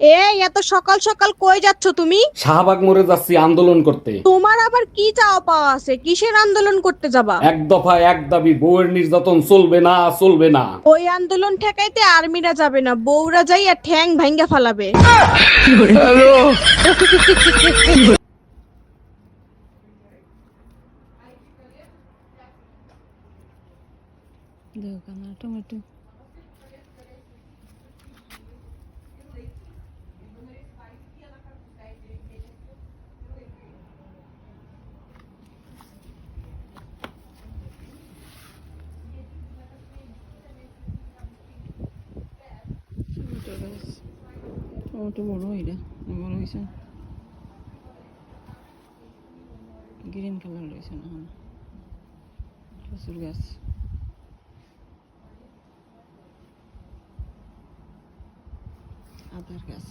এই এত সকাল সকাল কই যাচ্ছ তুমি? শাহবাগ মোড়ে যাচ্ছি আন্দোলন করতে। তোমার আবার কি চাওয়া পাওয়া আছে? কিসের আন্দোলন করতে যাবা? এক দফা এক দাবি, বউয়ের নির্যাতন চলবে না, চলবে না। ওই আন্দোলন ঠেকাইতে আর্মিরা যাবে না, বউরা যাইয়া ঠ্যাং ভাঙ্গা ফালাবে। টমেটো টমেটো বড় এটা বড় হয়েছে, গ্রিন কালার রয়েছে না প্রচুর গাছ। আদার গাছ।